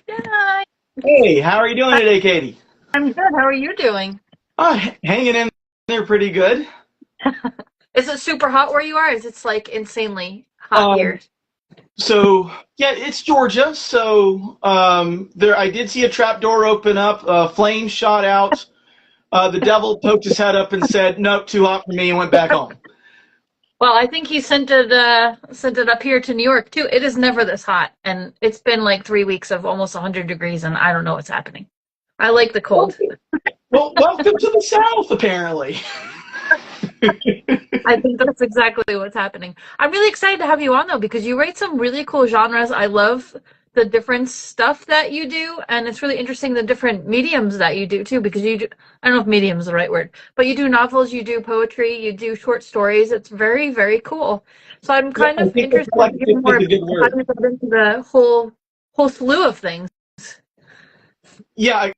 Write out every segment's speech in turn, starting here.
Yeah, Hey, how are you doing today, Katie? I'm good. How are you doing? Hanging in there pretty good. Is it super hot where you are? Is it like insanely hot Um, here? yeah, it's Georgia, so there I did see a trap door open up, flame shot out. The devil poked his head up and said, "Nope, too hot for me," and went back home. Well, I think he sent it up here to New York too. It is never this hot, and it's been like 3 weeks of almost 100 degrees, and I don't know what's happening. I like the cold. Well, welcome to the South, apparently. I think that's exactly what's happening. I'm really excited to have you on though because you write some really cool genres. I love the different stuff that you do, and it's really interesting the different mediums that you do too because you do, I don't know if medium is the right word, but you do novels, you do poetry, you do short stories. It's very, very cool. So I'm Yeah, kind I of think interested to eclectic hear more is a about good how word. you got into the whole slew of things. Yeah,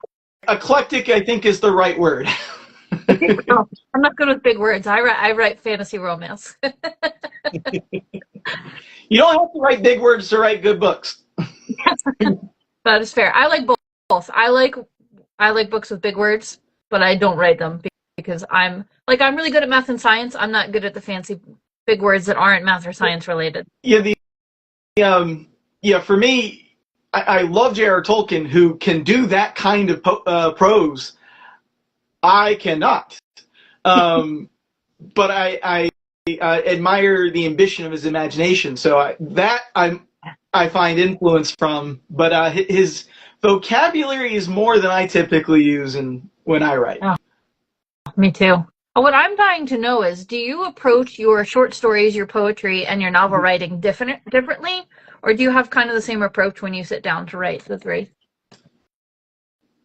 eclectic, I think, is the right word. Oh, I'm not good with big words. I write fantasy romance. You don't have to write big words to write good books. That is fair. I like both. I like books with big words, but I don't write them because I'm really good at math and science. I'm not good at the fancy big words that aren't math or science related. Yeah, for me, I love J.R. Tolkien, who can do that kind of prose. I cannot. Um, but I admire the ambition of his imagination. So I find influence from. But his vocabulary is more than I typically use when I write. Oh, me too. What I'm dying to know is, do you approach your short stories, your poetry, and your novel writing differently, or do you have kind of the same approach when you sit down to write the three?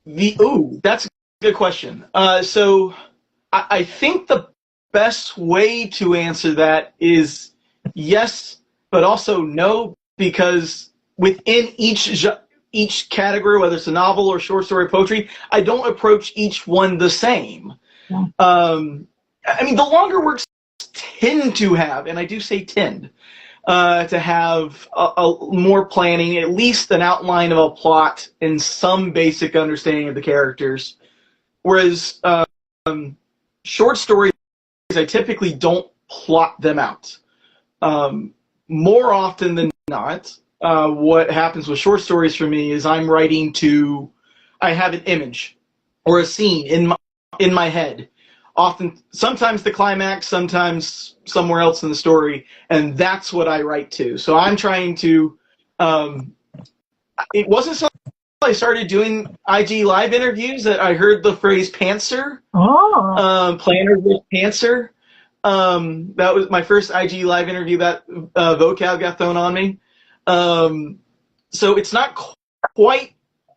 That's a good question. So I think the best way to answer that is yes, but also no, because within each category, whether it's a novel or short story poetry, I don't approach each one the same. Yeah. I mean, the longer works tend to have, and I do say tend, to have a more planning, at least an outline of a plot and some basic understanding of the characters. Whereas short stories, I typically don't plot them out. Um, More often than not, what happens with short stories for me is I have an image or a scene in my head. Sometimes the climax, sometimes somewhere else in the story, and that's what I write to. So I'm trying to. Um, it wasn't so I started doing IG live interviews that I heard the phrase "pantser," Oh, planner with pantser. That was my first IG live interview. That vocab got thrown on me. Um, so it's not quite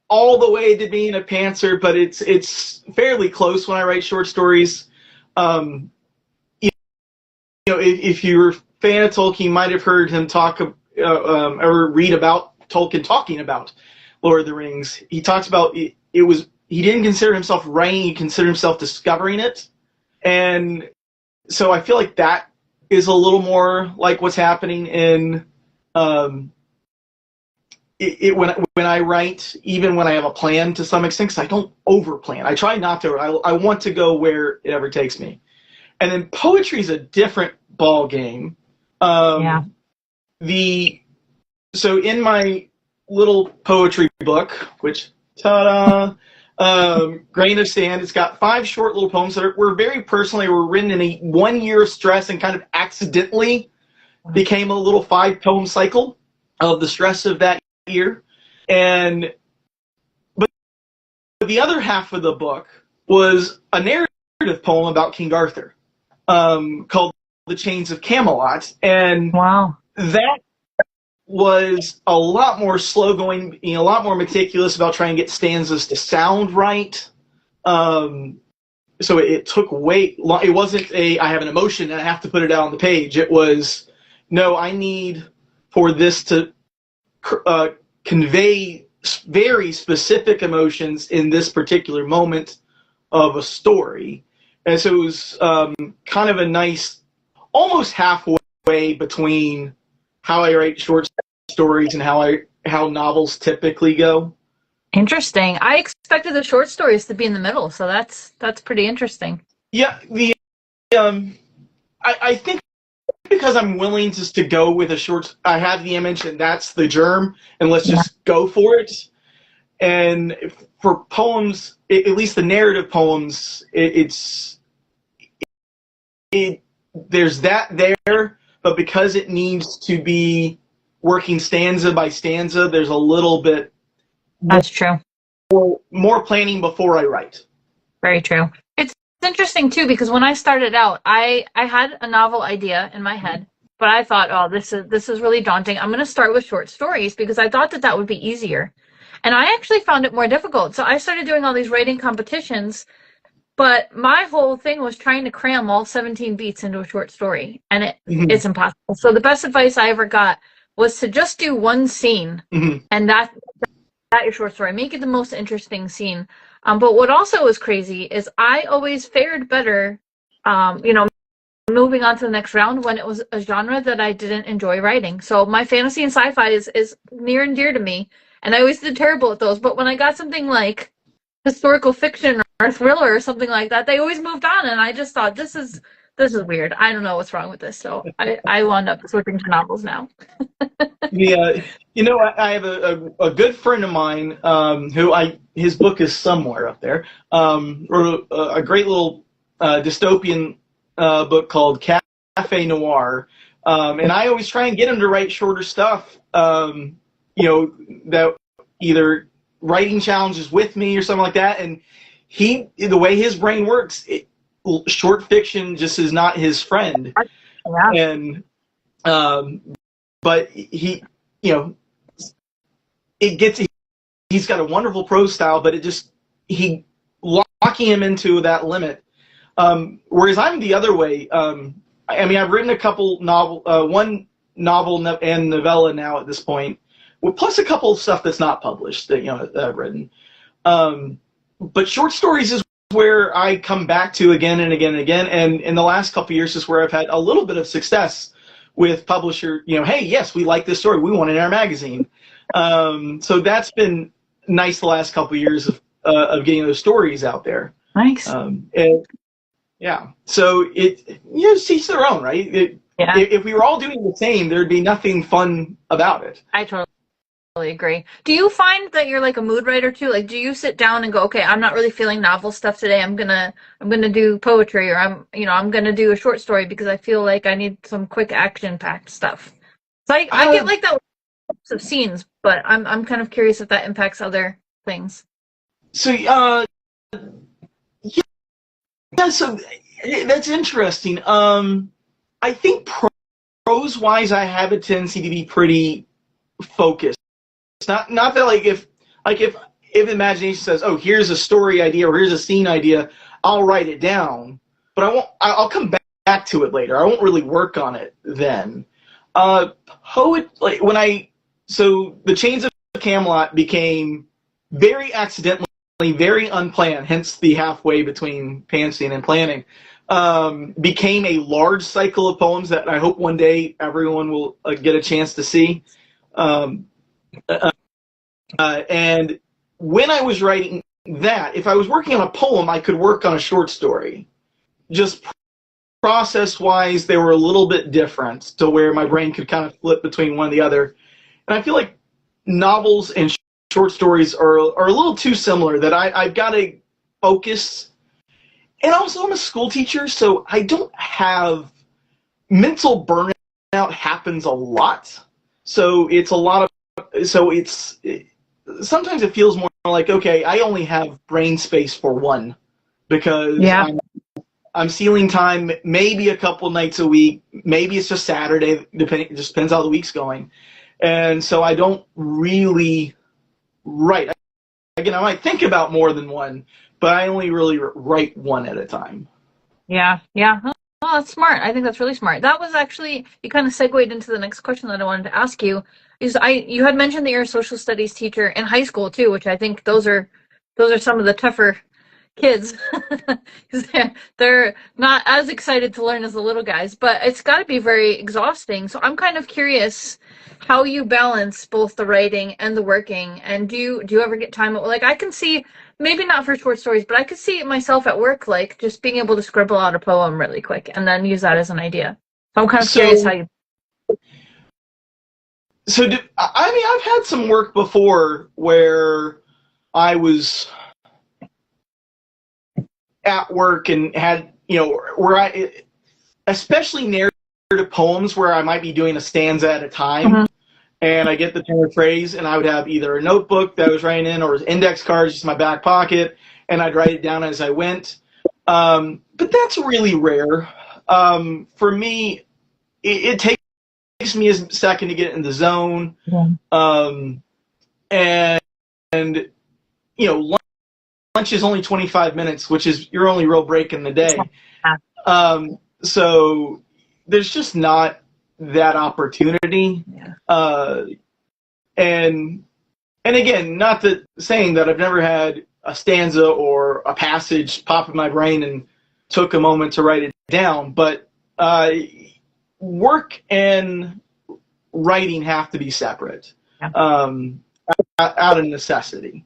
all the way to being a pantser, but it's fairly close when I write short stories. Um, if you're a fan of Tolkien, you might have heard him talk or read about Tolkien talking about Lord of the Rings. He talks about he didn't consider himself writing; he considered himself discovering it, and so I feel like that is a little more like what's happening in um, when I write, even when I have a plan to some extent, because I don't over plan. I try not to. I want to go where it ever takes me. And then poetry is a different ball game. yeah. Um, the so in my little poetry book, which ta-da, grain of sand, it's got 5 short little poems that were very personally were written in a 1 year of stress and kind of accidentally became a little 5 poem cycle of the stress of that year. And but the other half of the book was a narrative poem about King Arthur, called The Chains of Camelot. And Wow. that was a lot more slow going, a lot more meticulous about trying to get stanzas to sound right. So it took way long. It wasn't I have an emotion and I have to put it out on the page. It was, no, I need for this to convey very specific emotions in this particular moment of a story. And so it was kind of a nice, almost halfway between how I write short stories and how novels typically go. Interesting. I expected the short stories to be in the middle, so that's pretty interesting. Yeah, the I think because I'm willing just to go with a short, I have the image and that's the germ, and let's Yeah, just go for it. And for poems, at least the narrative poems, it there's that there, but because it needs to be working stanza by stanza, there's a little bit that's true. more planning before I write. Very true. It's interesting too because when I started out, I had a novel idea in my head, but I thought, oh, this is really daunting. I'm going to start with short stories because I thought that that would be easier. And I actually found it more difficult. So I started doing all these writing competitions, but my whole thing was trying to cram all 17 beats into a short story, and Mm-hmm. it's impossible. So the best advice I ever got was to just do one scene, Mm-hmm. and that your short story. Make it the most interesting scene. But what also was crazy is I always fared better, you know, moving on to the next round when it was a genre that I didn't enjoy writing. So my fantasy and sci-fi is near and dear to me, and I always did terrible at those. But when I got something like historical fiction or thriller or something like that, they always moved on, and I just thought this is weird. I don't know what's wrong with this, so I wound up switching to novels now. Yeah, I have a good friend of mine who his book is somewhere up there. Wrote a great little dystopian book called Cafe Noir, and I always try and get him to write shorter stuff. That either writing challenges with me or something like that. And the way his brain works, short fiction just is not his friend. Yeah, And um, but you know, it gets he's got a wonderful prose style, but it just he locking him into that limit. Whereas I'm the other way. I mean, I've written a couple one novel and novella now at this point, plus a couple of stuff that's not published that I've written. But short stories is where I come back to again and again and again. And in the last couple of years is where I've had a little bit of success with publisher. Hey, yes, we like this story. We want it in our magazine. So that's been nice the last couple of years of getting those stories out there. nice. And yeah, so it's each their own, right? Yeah, If we were all doing the same, there'd be nothing fun about it. I totally agree. Do you find that you're like a mood writer too? Like, do you sit down and go, okay, I'm not really feeling novel stuff today. I'm gonna do poetry, or I'm gonna do a short story because I feel like I need some quick action-packed stuff. So I get Uh, like that with types of scenes, but I'm kind of curious if that impacts other things. so yeah, so that's interesting. I think prose wise, I have a tendency to be pretty focused. It's not that if imagination says, oh, here's a story idea or here's a scene idea, I'll write it down, but I won't. I'll come back to it later. I won't really work on it then. Poet like when I so the Chains of Camelot became very accidentally, very unplanned, hence the halfway between pantsing and planning. Became a large cycle of poems that I hope one day everyone will get a chance to see. Um, and when I was writing that, if I was working on a poem, I could work on a short story. Just process wise, they were a little bit different to where my brain could kind of flip between one and the other. And I feel like novels and short stories are a little too similar, that I've got to focus. And also, I'm a school teacher, so I don't have mental burnout happens a lot. So it's a lot of, so sometimes it feels more like, okay, I only have brain space for one because Yeah. I'm sealing time maybe a couple nights a week. Maybe it's just Saturday, it just depends how the week's going. And so I don't really write. Again, I might think about more than one, but I only really write one at a time. Yeah, yeah. Oh, that's smart. I think that's really smart. That was actually, you kind of segued into the next question that I wanted to ask you. You had mentioned that you're a social studies teacher in high school too, which I think those are some of the tougher kids because they're not as excited to learn as the little guys, but it's got to be very exhausting. So I'm kind of curious how you balance both the writing and the working. And do you ever get time? Like I can see, maybe not for short stories, but I could see it myself at work, like just being able to scribble out a poem really quick and then use that as an idea. So I'm kind of curious how you. I mean, I've had some work before where I was at work and had, where especially narrative poems where I might be doing a stanza at a time, mm-hmm. and I get the turn of phrase, and I would have either a notebook that I was writing in or index cards just in my back pocket, and I'd write it down as I went. But that's really rare. For me, it takes me a second to get in the zone. Yeah. And lunch is only 25 minutes, which is your only real break in the day. So there's just not that opportunity. Yeah. And again, not that saying that I've never had a stanza or a passage pop in my brain and took a moment to write it down, but work and writing have to be separate, out of necessity.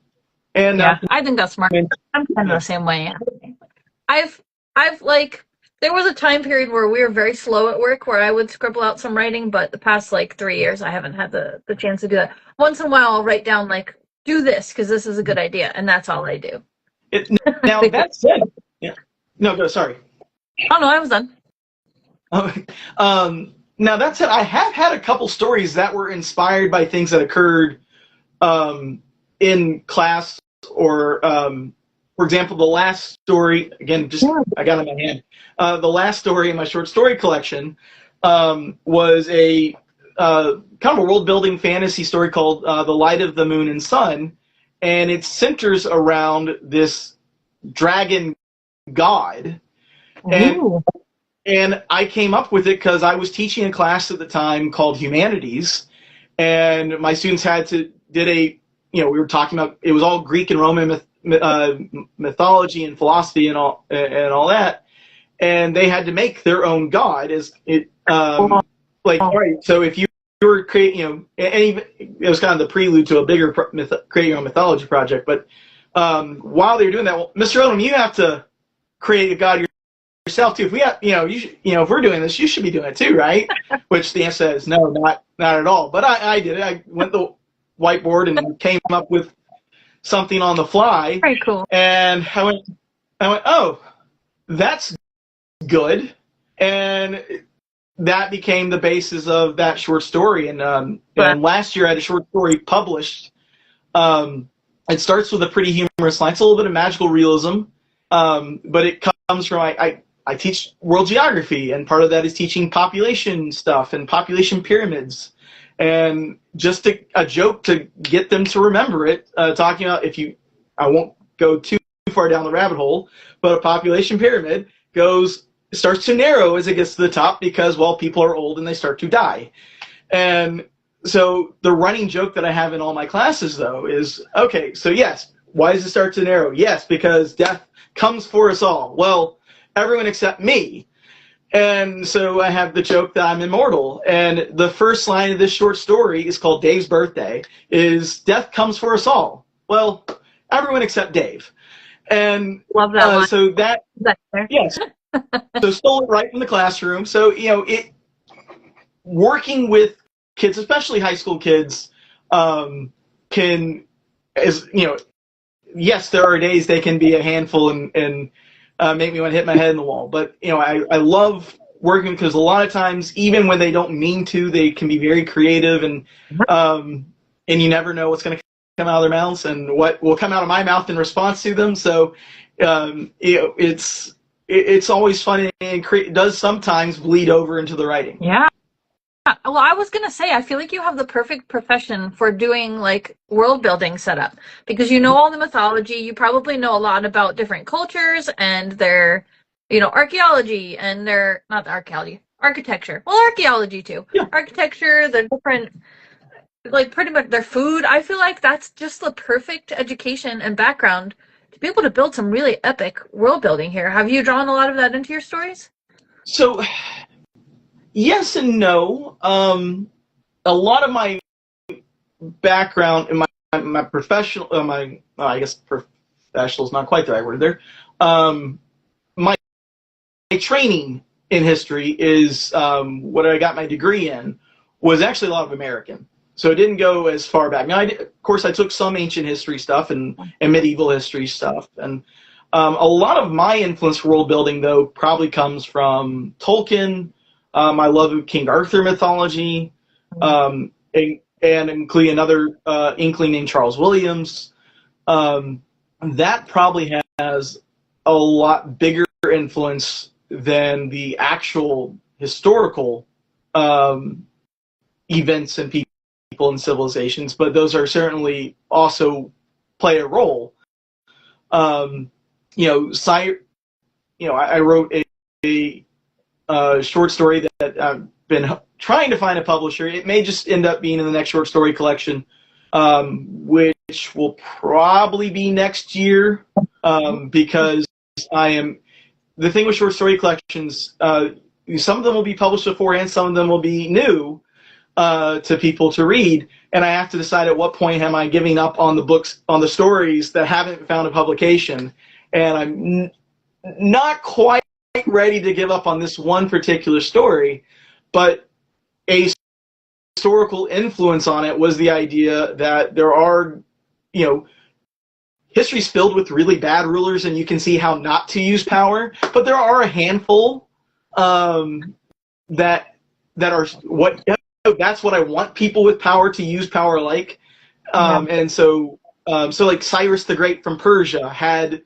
And yeah, I think that's smart. I'm kind of the same way. I've like, there was a time period where we were very slow at work where I would scribble out some writing, but the past 3 years I haven't had the chance to do that. Once in a while I'll write down do this because this is a good idea, and that's all I do. Now that said, yeah. No, go. Sorry. Oh no, I was done. Now that said, I have had a couple stories that were inspired by things that occurred in class, or for example, the last story, again, I got it in my hand. The last story in my short story collection was a kind of a world-building fantasy story called The Light of the Moon and Sun, and it centers around this dragon god. And I came up with it because I was teaching a class at the time called Humanities, and my students we were talking about, it was all Greek and Roman mythology and philosophy and all that, and they had to make their own god. All right, so if you were creating, and even, it was kind of the prelude to a bigger create your own mythology project. But while they were doing that, well, Mr. Odom, you have to create a god yourself too. If we have, if we're doing this, you should be doing it too, right? Which the answer is no, not at all. But I did it. I went to the whiteboard and came up with something on the fly. Very cool. And I went, oh, that's good. And that became the basis of that short story. And last year I had a short story published. It starts with a pretty humorous line. It's a little bit of magical realism, but it comes from, I teach world geography, and part of that is teaching population stuff and population pyramids. And just a joke to get them to remember it, talking about, I won't go too far down the rabbit hole, but a population pyramid starts to narrow as it gets to the top because, well, people are old and they start to die. And so the running joke that I have in all my classes, though, is, okay, so yes, why does it start to narrow? Yes, because death comes for us all. Well, everyone except me. And so I have the joke that I'm immortal. And the first line of this short story is called Dave's Birthday, is death comes for us all. Well, everyone except Dave. And love that one. So yes. So stole it right from the classroom. So, working with kids, especially high school kids, yes, there are days they can be a handful and make me want to hit my head in the wall. But, I love working because a lot of times, even when they don't mean to, they can be very creative, and you never know what's going to come out of their mouths and what will come out of my mouth in response to them. So, it's always fun, and does sometimes bleed over into the writing. Yeah. Well, I was going to say, I feel like you have the perfect profession for doing world building setup, because you know all the mythology. You probably know a lot about different cultures and their, archaeology and architecture. Well, archaeology too. Yeah. Architecture, the different, pretty much their food. I feel like that's just the perfect education and background to be able to build some really epic world building here. Have you drawn a lot of that into your stories? So, yes and no. A lot of my background in my professional, I guess professional is not quite the right word there. My training in history is what I got my degree in was actually a lot of American. So it didn't go as far back. Now, of course, I took some ancient history stuff and medieval history stuff. And a lot of my influence for world building, though, probably comes from Tolkien, my love of King Arthur mythology, and including another inkling named Charles Williams. That probably has a lot bigger influence than the actual historical events and people and civilizations, but those are certainly also play a role. I wrote a short story that I've been trying to find a publisher. It may just end up being in the next short story collection, which will probably be next year, because the thing with short story collections, some of them will be published beforehand, some of them will be new to people to read, and I have to decide at what point am I giving up on the books, on the stories that haven't found a publication, and I'm not quite ready to give up on this one particular story, but a historical influence on it was the idea that there are, history's filled with really bad rulers, and you can see how not to use power, but there are a handful that are what. That's what I want people with power to use power like. And so like Cyrus the Great from Persia had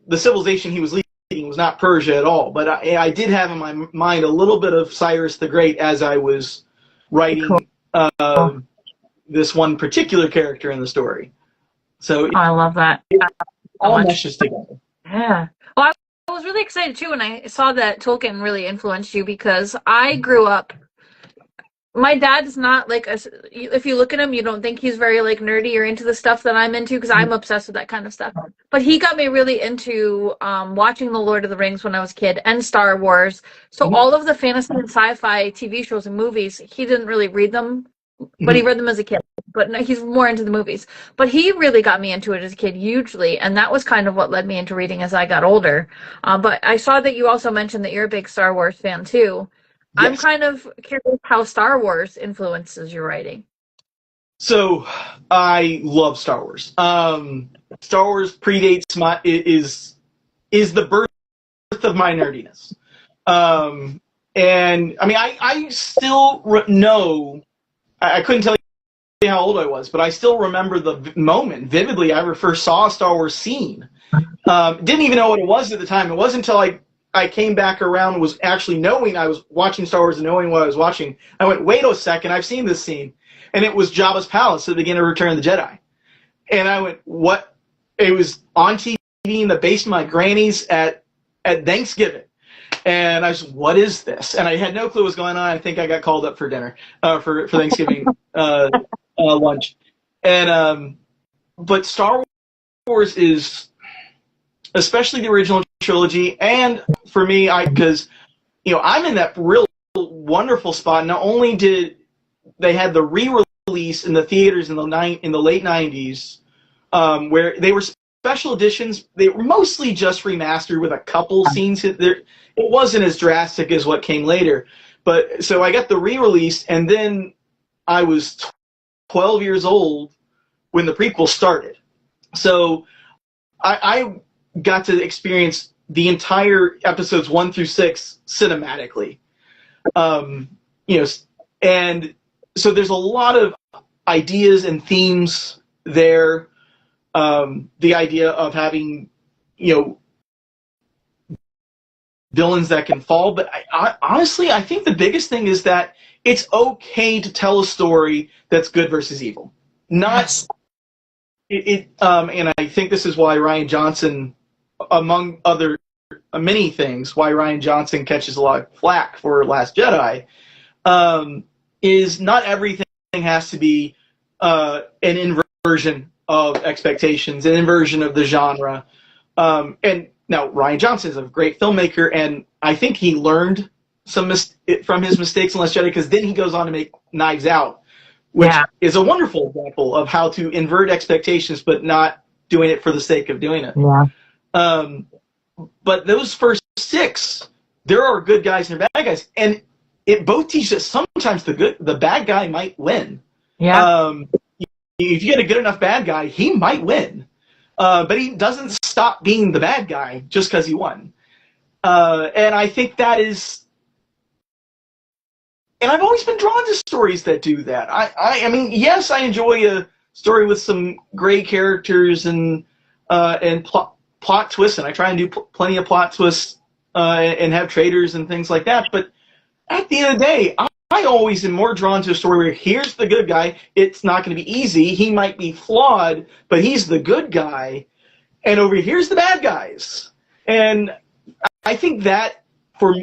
the civilization he was leading was not Persia at all. But I did have in my mind a little bit of Cyrus the Great as I was writing this one particular character in the story. So I love that. All meshes together. Yeah. Well, I was really excited too when I saw that Tolkien really influenced you, because I grew up. My dad's not like if you look at him, you don't think he's very like nerdy or into the stuff that I'm into, because I'm obsessed with that kind of stuff. But he got me really into watching The Lord of the Rings when I was a kid, and Star Wars. So all of the fantasy and sci-fi TV shows and movies, he didn't really read them, but he read them as a kid. But no, he's more into the movies. But he really got me into it as a kid hugely, and that was kind of what led me into reading as I got older. But I saw that you also mentioned that you're a big Star Wars fan too. Yes. I'm kind of curious how Star Wars influences your writing. So, I love Star Wars. Star Wars predates is the birth of my nerdiness. And I mean, I still know. I couldn't tell you how old I was, but I still remember the moment vividly I ever first saw a Star Wars scene. Didn't even know what it was at the time. It wasn't until I came back around and was actually knowing I was watching Star Wars and knowing what I was watching. I went, wait a second, I've seen this scene. And it was Jabba's palace at the beginning of Return of the Jedi. And I went, what? It was on TV in the basement of my granny's at Thanksgiving. And I was, what is this? And I had no clue what was going on. I think I got called up for dinner, for Thanksgiving lunch. And but Star Wars is, especially the original trilogy, and for me, because I'm in that real wonderful spot. Not only did they had the re-release in the theaters in the late 90s, where they were special editions. They were mostly just remastered with a couple scenes there. It wasn't as drastic as what came later, but so I got the re-release, and then I was 12 years old when the prequel started. So I got to experience the entire episodes 1 through 6 cinematically. And so there's a lot of ideas and themes there. The idea of having, villains that can fall. But honestly, I think the biggest thing is that it's okay to tell a story that's good versus evil. Not and I think this is why Rian Johnson, among other many things, why Rian Johnson catches a lot of flack for Last Jedi, is not everything has to be an inversion of expectations, an inversion of the genre. And now Rian Johnson is a great filmmaker, and I think he learned from his mistakes in Last Jedi, because then he goes on to make Knives Out, which is a wonderful example of how to invert expectations, but not doing it for the sake of doing it. Yeah. But those first 6, there are good guys and bad guys, and it both teaches that sometimes the bad guy might win. Yeah. If you get a good enough bad guy, he might win. But he doesn't stop being the bad guy just because he won. And I think that is... And I've always been drawn to stories that do that. I mean, yes, I enjoy a story with some gray characters and plot twists, and I try and do plenty of plot twists and have traitors and things like that. But at the end of the day, I always am more drawn to a story where here's the good guy. It's not going to be easy. He might be flawed, but he's the good guy. And over here's the bad guys. And I think that for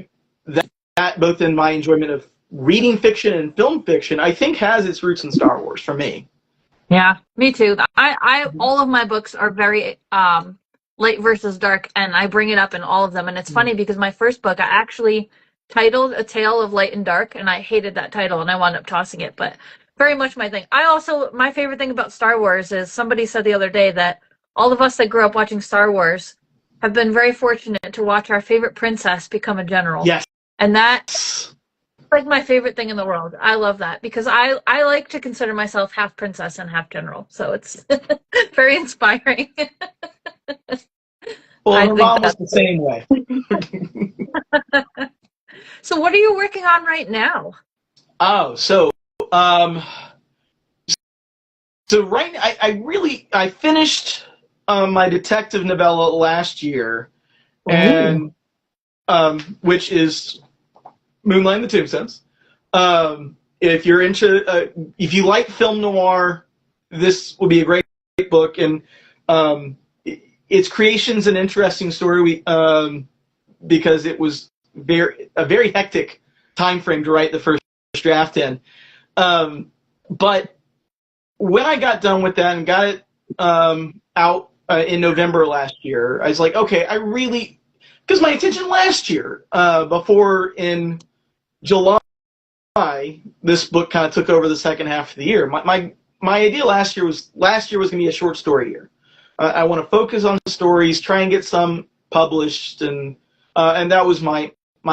that both in my enjoyment of reading fiction and film fiction, I think has its roots in Star Wars for me. Yeah, me too. I all of my books are very light versus dark, and I bring it up in all of them. And it's funny because my first book, I actually titled A Tale of Light and Dark, and I hated that title, and I wound up tossing it, but very much my thing. My favorite thing about Star Wars is somebody said the other day that all of us that grew up watching Star Wars have been very fortunate to watch our favorite princess become a general. Yes. And that's like my favorite thing in the world. I love that because I like to consider myself half princess and half general. So it's very inspiring. Well, my mom was the same way. So what are you working on right now? Oh, so right now, I finished my detective novella last year, and which is Moonlight and the Tombstones. If you're if you like film noir, this will be a great book, and its creation's an interesting story. Because it was a very hectic time frame to write the first draft in. But when I got done with that and got it out in November last year, I was like, okay, because my intention last year, before in July, this book kind of took over the second half of the year. My idea last year was going to be a short story year. I want to focus on stories, try and get some published, and that was my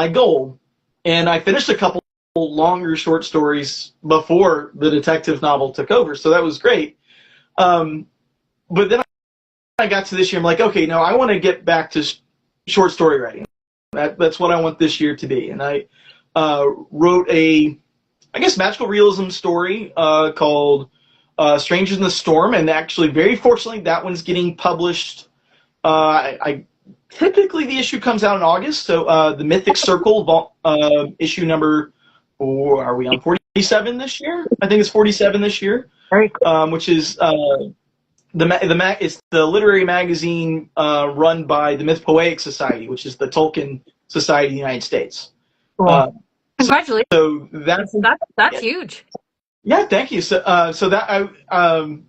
goal. And I finished a couple longer short stories before the detective novel took over, so that was great. But then I got to this year, I'm like, okay, no, I want to get back to short story writing. That's what I want this year to be. And I wrote a magical realism story called Strangers in the Storm, and actually, very fortunately, that one's getting published. Typically, the issue comes out in August, so the Mythic Circle issue number, are we on 47 this year? I think it's 47 this year, which is it's the literary magazine run by the Mythpoetic Society, which is the Tolkien Society of the United States. Cool. Congratulations! So that's huge. Yeah, thank you. So that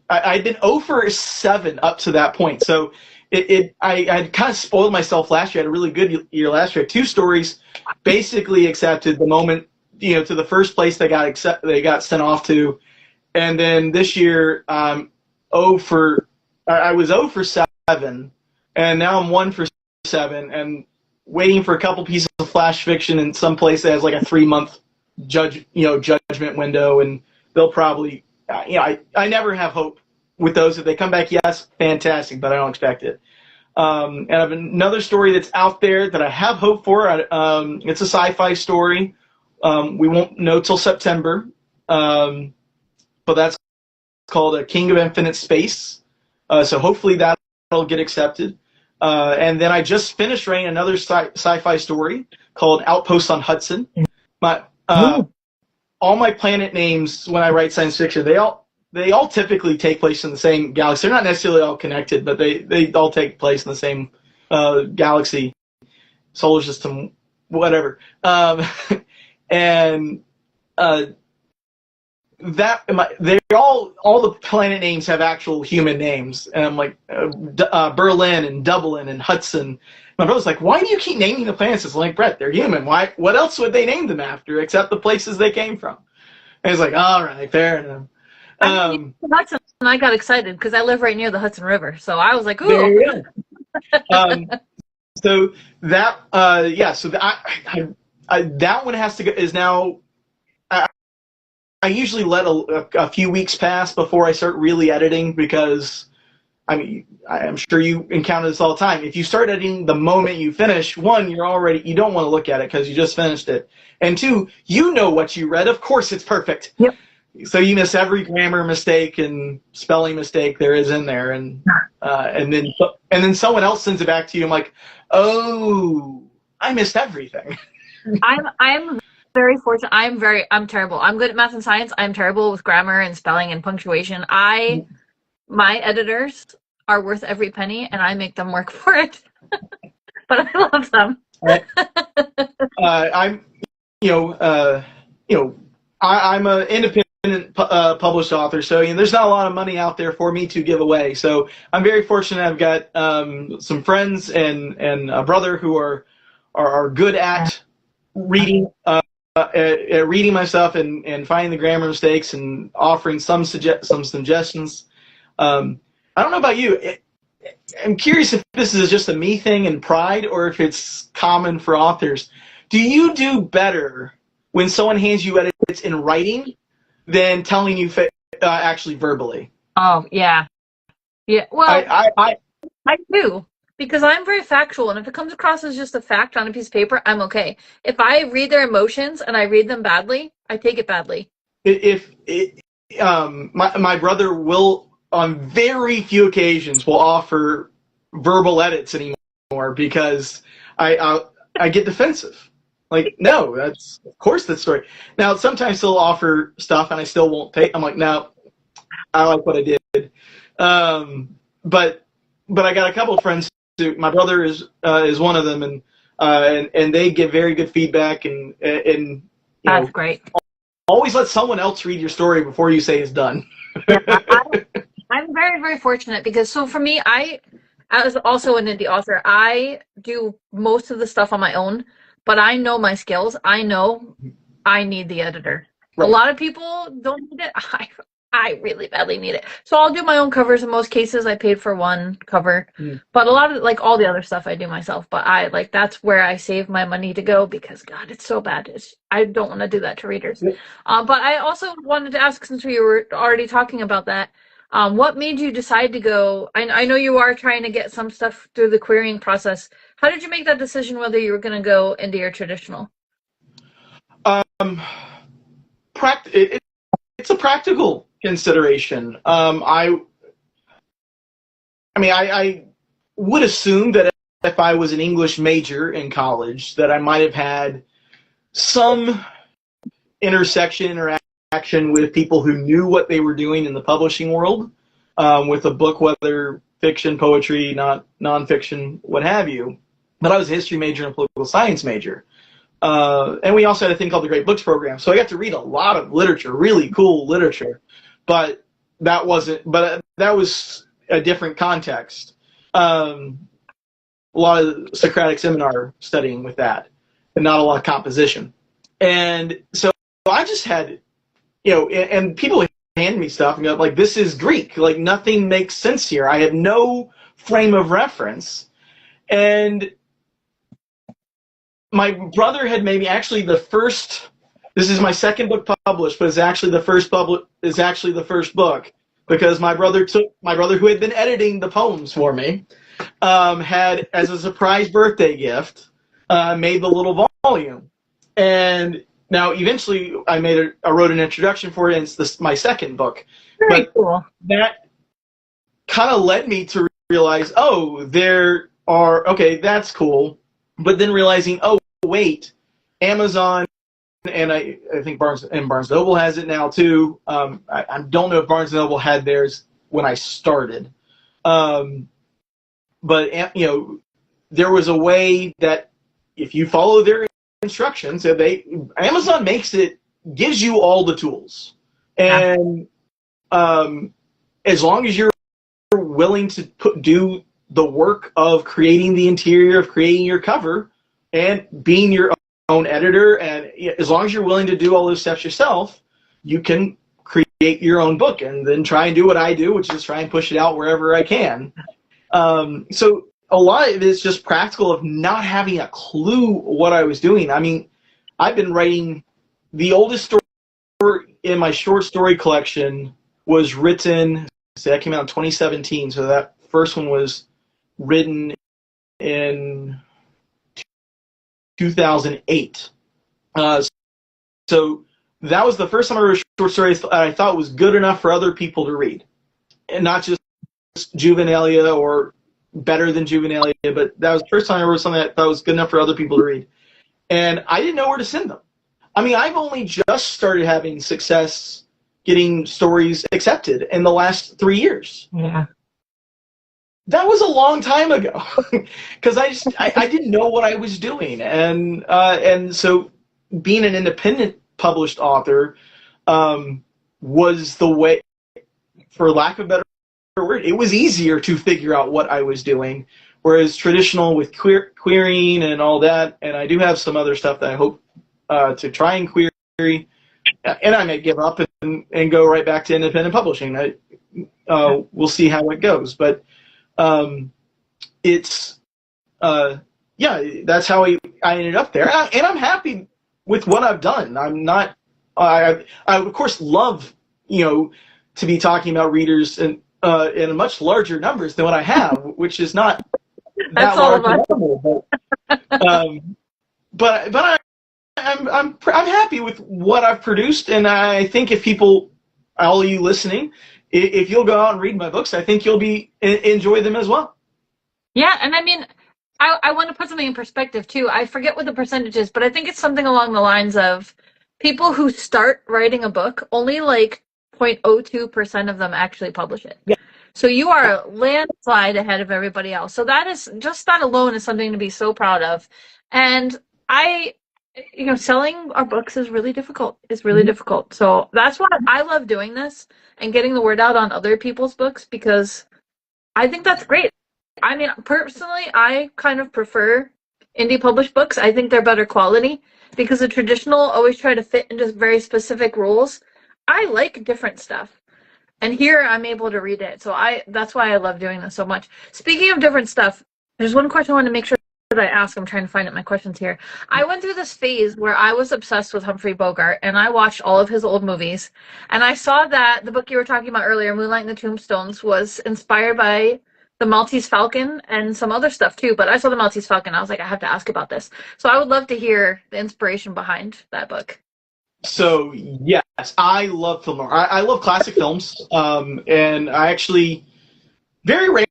I'd been 0 for 7 up to that point. So I kind of spoiled myself last year. I had a really good year last year. 2 stories basically accepted the moment, to the first place they got sent off to, and then this year I was 0 for 7, and now I'm 1 for 7, and waiting for a couple pieces of flash fiction in some place that has like a 3-month judgment window, and they'll probably I never have hope with those. If they come back, yes, fantastic, but I don't expect it. And I have another story that's out there that I have hope for. It's a sci-fi story. We won't know till September, but that's called A King of Infinite Space. So hopefully that'll get accepted. And then I just finished writing another sci-fi story called Outpost on Hudson. All my planet names when I write science fiction, they all typically take place in the same galaxy. They're not necessarily all connected, but they all take place in the same galaxy, solar system, whatever. And they all the planet names have actual human names, and I'm like Berlin and Dublin and Hudson. My brother's like, why do you keep naming the planets? It's like, Brett, they're human. Why? What else would they name them after except the places they came from? And he's like, all right, fair enough. Hudson, and I got excited because I live right near the Hudson River, so I was like, ooh. There you go. So that so that one has to go, is now. I usually let a few weeks pass before I start really editing because, I mean, I'm sure you encounter this all the time. If you start editing the moment you finish, one, you don't want to look at it because you just finished it. And two, you know what you read. Of course it's perfect. Yep. So you miss every grammar mistake and spelling mistake there is in there. And then someone else sends it back to you. I'm like, oh, I missed everything. I'm very fortunate. I'm terrible. I'm good at math and science. I'm terrible with grammar and spelling and punctuation. My editors are worth every penny, and I make them work for it. But I love them. I'm an independent published author, so there's not a lot of money out there for me to give away. So I'm very fortunate. I've got some friends and a brother who are good at reading. Reading my stuff and finding the grammar mistakes and offering some suggestions. I don't know about you. I'm curious if this is just a me thing and pride, or if it's common for authors. Do you do better when someone hands you edits in writing than telling you actually verbally? Oh yeah. Well, I do. Because I'm very factual, and if it comes across as just a fact on a piece of paper, I'm okay. If I read their emotions and I read them badly, I take it badly. My brother will, on very few occasions, will offer verbal edits anymore because I get defensive. Like, no, that's of course the story. Now sometimes he'll offer stuff and I still won't take. I'm like, no, I like what I did. But I got a couple of friends. My brother is one of them, and they give very good feedback, and that's great. Always let someone else read your story before you say it's done. I'm very, very fortunate because for me, as also an indie author, I do most of the stuff on my own, but I know my skills. I know I need the editor. Right. A lot of people don't need it. I really badly need it. So I'll do my own covers in most cases. I paid for one cover. But a lot of, all the other stuff I do myself. But that's where I save my money to go because, God, it's so bad. I don't want to do that to readers. But I also wanted to ask, since we were already talking about that, what made you decide to go? I know you are trying to get some stuff through the querying process. How did you make that decision whether you were going to go indie or traditional? It's a practical consideration. I would assume that if I was an English major in college, that I might have had some interaction with people who knew what they were doing in the publishing world, with a book, whether fiction, poetry, not nonfiction, what have you. But I was a history major and a political science major. And we also had a thing called the Great Books Program. So I got to read a lot of literature, really cool literature. But that was a different context. A lot of Socratic seminar studying with that, and not a lot of composition. And so I just had, and people hand me stuff and go, like, this is Greek. Like, nothing makes sense here. I have no frame of reference. And my brother had made me this is my second book published, but it's actually the first book, because my brother who had been editing the poems for me, had, as a surprise birthday gift, made the little volume. And now eventually I wrote an introduction for it, and it's my second book. Very cool. That kind of led me to realize, that's cool. But then realizing, wait, Amazon, and I think Barnes Noble has it now too. I don't know if Barnes Noble had theirs when I started. But there was a way that if you follow their instructions, Amazon gives you all the tools. Yeah. And as long as you're willing to do the work of creating the interior, of creating your cover, and being your own editor, and as long as you're willing to do all those steps yourself, you can create your own book and then try and do what I do, which is try and push it out wherever I can. So a lot of it is just practical of not having a clue what I was doing. I mean, I've been writing, the oldest story in my short story collection was written, so that came out in 2017, so that first one was written in 2008. So that was the first time I wrote a short story I thought was good enough for other people to read, and not just juvenilia or better than juvenilia, but that was the first time I wrote something that I thought was good enough for other people to read. And I didn't know where to send them. I mean, I've only just started having success getting stories accepted in the last 3 years. Yeah. That was a long time ago, because I didn't know what I was doing, and so being an independent published author was the way, for lack of a better word, it was easier to figure out what I was doing, whereas traditional with querying and all that, and I do have some other stuff that I hope to try and query, and I may give up and go right back to independent publishing. We'll see how it goes, but it's that's how I ended up there, and I'm happy with what I've done. I'm not. I of course love to be talking about readers in much larger numbers than what I have, which is not that large a number. But I'm happy with what I've produced, and I think if people, all you listening, if you'll go out and read my books, I think you'll enjoy them as well. Yeah, and I mean, I want to put something in perspective too. I forget what the percentage is, but I think it's something along the lines of people who start writing a book, only like 0.02% of them actually publish it. Yeah. So you are a landslide ahead of everybody else. So that alone is something to be so proud of. And selling our books is really difficult. It's really difficult. So that's why I love doing this and getting the word out on other people's books, because I think that's great. I mean, personally, I kind of prefer indie published books. I think they're better quality, because the traditional always try to fit into very specific rules. I like different stuff. And here I'm able to read it. So that's why I love doing this so much. Speaking of different stuff, there's one question I want to make sure that I ask. I'm trying to find out my questions here. I went through this phase where I was obsessed with Humphrey Bogart, and I watched all of his old movies. And I saw that the book you were talking about earlier, Moonlight and the Tombstones, was inspired by the Maltese Falcon and some other stuff too. But I saw the Maltese Falcon. I was like, I have to ask about this. So I would love to hear the inspiration behind that book. So yes, I love film noir. I love classic films, and I actually very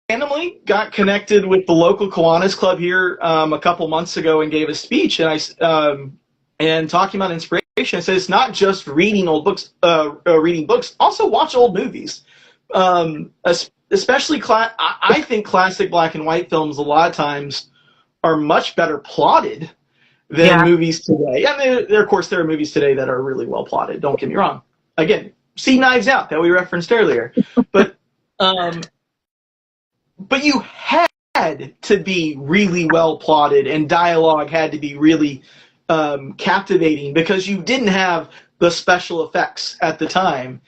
randomly got connected with the local Kiwanis Club here a couple months ago and gave a speech, and talking about inspiration. I said it's not just reading old books, reading books. Also watch old movies, especially I think classic black and white films a lot of times are much better plotted than movies today. And of course, there are movies today that are really well plotted. Don't get me wrong. Again, see Knives Out that we referenced earlier, but you had to be really well plotted, and dialogue had to be really captivating, because you didn't have the special effects at the time.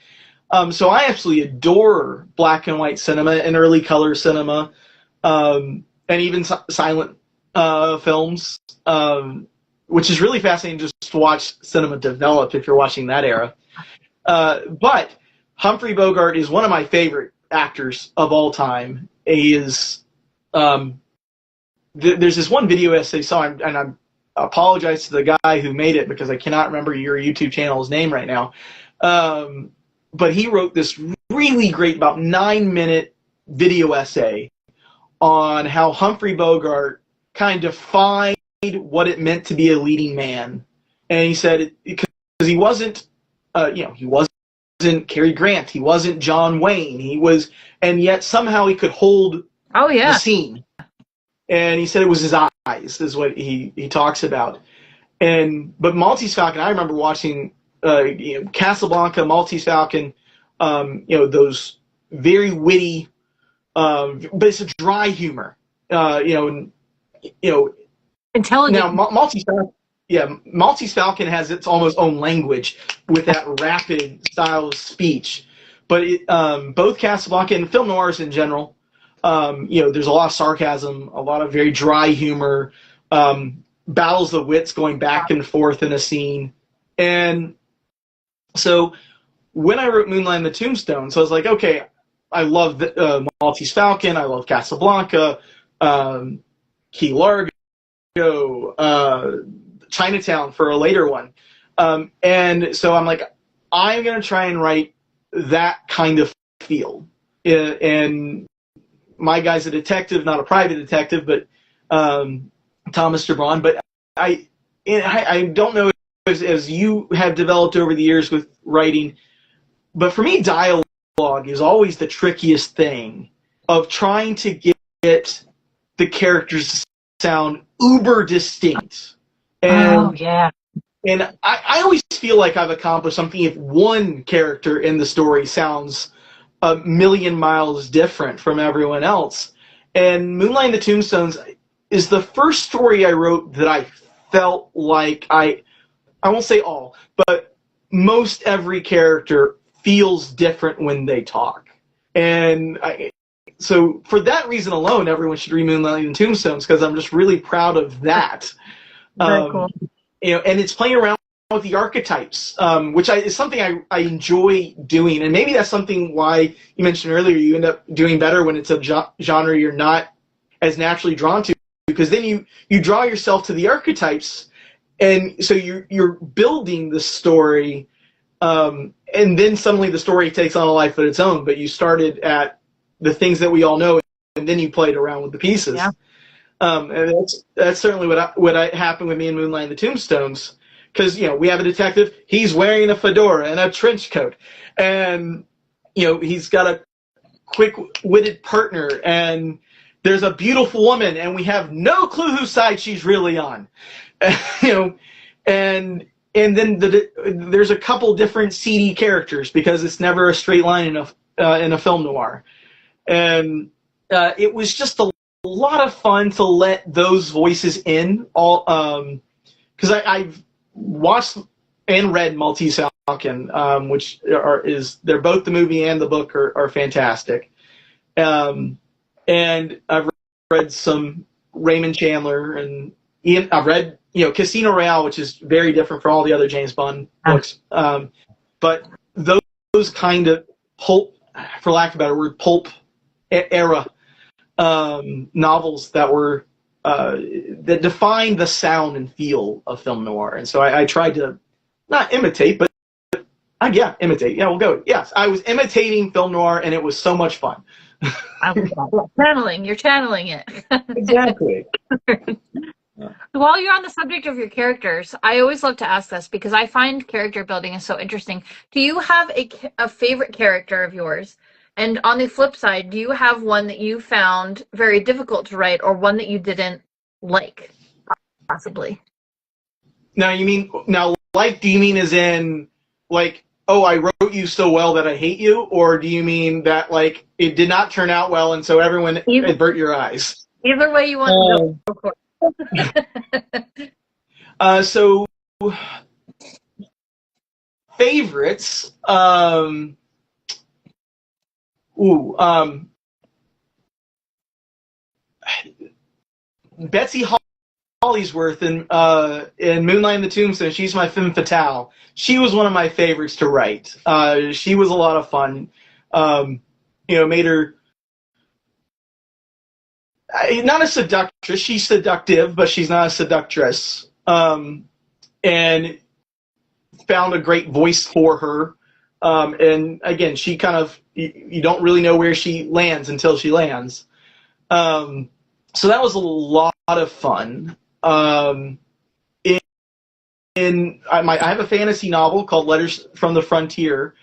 So I absolutely adore black and white cinema and early color cinema, and even silent films, which is really fascinating just to watch cinema develop if you're watching that era. But Humphrey Bogart is one of my favorite actors of all time. He is. There's this one video essay I saw, and I apologize to the guy who made it because I cannot remember your YouTube channel's name right now. But he wrote this really great, about 9-minute video essay on how Humphrey Bogart kind of defined what it meant to be a leading man. And he said, because he wasn't, he wasn't Cary Grant, he wasn't John Wayne, and yet somehow he could hold the scene. And he said it was his eyes, is what he talks about. But Maltese Falcon, I remember watching Casablanca, Maltese Falcon, those very witty, but it's a dry humor. You know, now Intelligent. Maltese Falcon, Maltese Falcon has its almost own language with that rapid style of speech. But both Casablanca and film noirs in general, there's a lot of sarcasm, a lot of very dry humor, battles of wits going back and forth in a scene. And so when I wrote Moonlight and the Tombstones, I was like, okay, I love Maltese Falcon, I love Casablanca, Key Largo, Chinatown for a later one. And so I'm like, I'm going to try and write that kind of feel. And my guy's a detective, not a private detective, but Thomas Jabron. But I don't know as you have developed over the years with writing, but for me, dialogue is always the trickiest thing of trying to get the characters to sound uber distinct. And, and I always feel like I've accomplished something if one character in the story sounds a million miles different from everyone else. And Moonlight and the Tombstones is the first story I wrote that I felt like I won't say all, but most every character feels different when they talk. And so for that reason alone, everyone should read Moonlight and Tombstones, because I'm just really proud of that. Very cool. And it's playing around with the archetypes, which is something I enjoy doing. And maybe that's something why you mentioned earlier you end up doing better when it's a genre you're not as naturally drawn to, because then you draw yourself to the archetypes, and so you're building the story, and then suddenly the story takes on a life of its own. But you started at the things that we all know, and then you played around with the pieces. Yeah. And that's certainly what happened with me in Moonlight and the Tombstones, because we have a detective. He's wearing a fedora and a trench coat, and he's got a quick-witted partner, and there's a beautiful woman, and we have no clue whose side she's really on. And then there's a couple different seedy characters, because it's never a straight line in a film noir. And it was just a lot of fun to let those voices in, all because I've watched and read Maltese Falcon, which they're both the movie and the book are fantastic. And I've read some Raymond Chandler, and I've read Casino Royale, which is very different from all the other James Bond books. But those kind of pulp, for lack of a better word, pulp era novels that were that defined the sound and feel of film noir. And so I tried to not imitate, but imitate. Yeah, we'll go. Yes, I was imitating film noir, and it was so much fun. I love that. You're channeling it. Exactly. While you're on the subject of your characters, I always love to ask this because I find character building is so interesting. Do you have a favorite character of yours? And on the flip side, do you have one that you found very difficult to write, or one that you didn't like, possibly? Do you mean as in, like, oh, I wrote you so well that I hate you? Or do you mean that, like, it did not turn out well and so everyone avert your eyes? Either way you want to go. So, favorites, Betsy Hollingsworth in Moonlight and the Tombstone. She's my femme fatale. She was one of my favorites to write. She was a lot of fun. Made her not a seductress. She's seductive, but she's not a seductress. And found a great voice for her. And again, she kind of, you don't really know where she lands until she lands. So that was a lot of fun. I have a fantasy novel called Letters from the Frontier,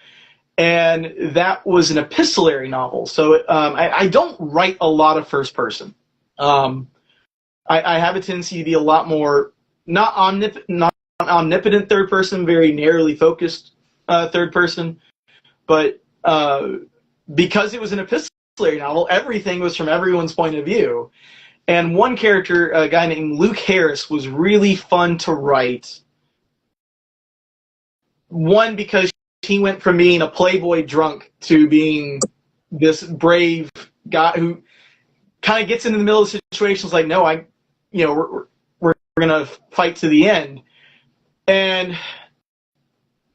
and that was an epistolary novel. So I don't write a lot of first person. I have a tendency to be a lot more not omnipotent third person, very narrowly focused third person. But because it was an epistolary novel, everything was from everyone's point of view. And one character, a guy named Luke Harris, was really fun to write. One, because he went from being a playboy drunk to being this brave guy who kind of gets into the middle of situations like, no, we're going to fight to the end. And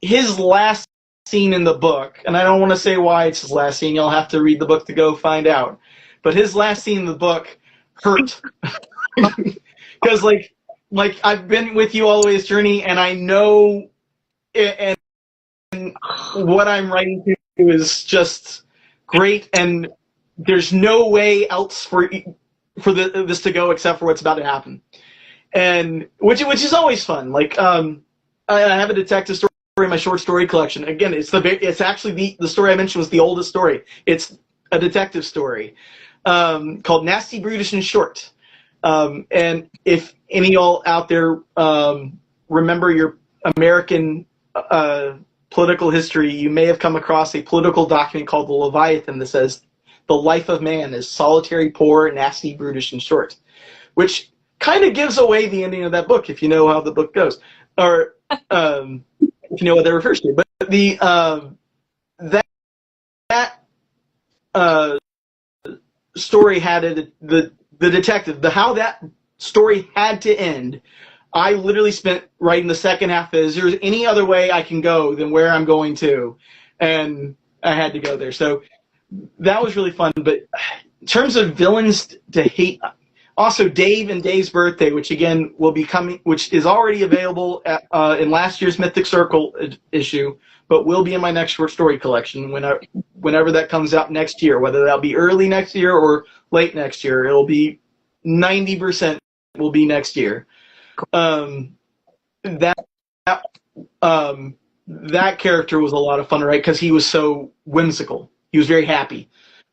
his last scene in the book, and I don't want to say why it's his last scene, you'll have to read the book to go find out, but his last scene in the book hurt. Because like I've been with you all the way this journey, and I know it, and what I'm writing to is just great, and there's no way else for this to go except for what's about to happen, and which is always fun. Like I have a detective story in my short story collection. Again, it's actually the story I mentioned was the oldest story. It's a detective story called Nasty, Brutish, and Short. And if any of y'all out there remember your American political history, you may have come across a political document called the Leviathan that says the life of man is solitary, poor, nasty, brutish, and short, which kind of gives away the ending of that book if you know how the book goes, or if you know what that refers to. But the that story had the detective, how that story had to end. I literally spent writing the second half is there's any other way I can go than where I'm going to, and I had to go there. So that was really fun. But in terms of villains to hate, also Dave and Dave's Birthday, which again will be coming, which is already available in last year's Mythic Circle issue, but will be in my next short story collection whenever that comes out next year, whether that'll be early next year or late next year. It'll be 90% will be next year. That character was a lot of fun to write because he was so whimsical. He was very happy,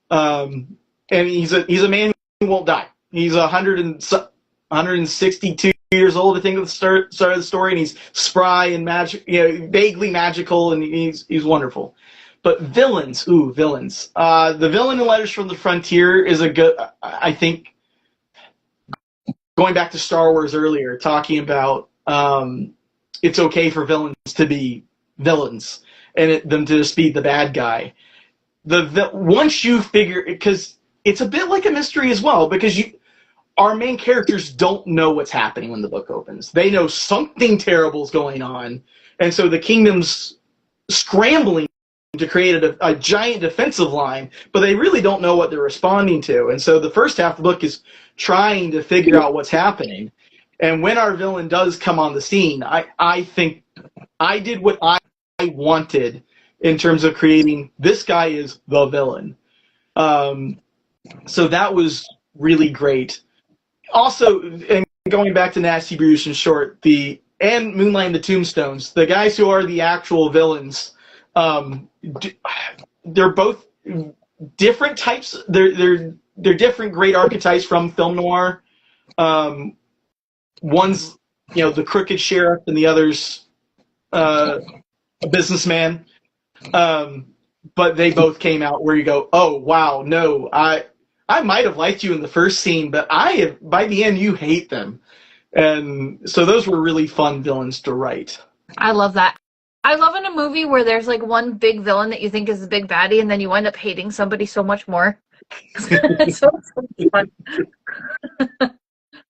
and he's a man who won't die. He's 162 years old, I think, at the start of the story, and he's spry and vaguely magical, and he's wonderful. But villains. The villain in Letters from the Frontier is a good, I think, going back to Star Wars earlier, talking about it's okay for villains to be villains and them to just be the bad guy. Once you figure, because it's a bit like a mystery as well, because our main characters don't know what's happening when the book opens. They know something terrible is going on, and so the kingdom's scrambling to create a giant defensive line, but they really don't know what they're responding to. And so the first half of the book is trying to figure out what's happening. And when our villain does come on the scene, I think I did what I wanted in terms of creating this guy is the villain. So that was really great. Also, and going back to Nasty, Brutish, and Short, and Moonlight and the Tombstones, the guys who are the actual villains, they're both different types. They're different great archetypes from film noir. One's the crooked sheriff, and the other's a businessman. But they both came out where you go, oh wow, no, I might have liked you in the first scene, but by the end you hate them. And so those were really fun villains to write. I love that. I love in a movie where there's like one big villain that you think is the big baddie, and then you end up hating somebody so much more. It's so fun.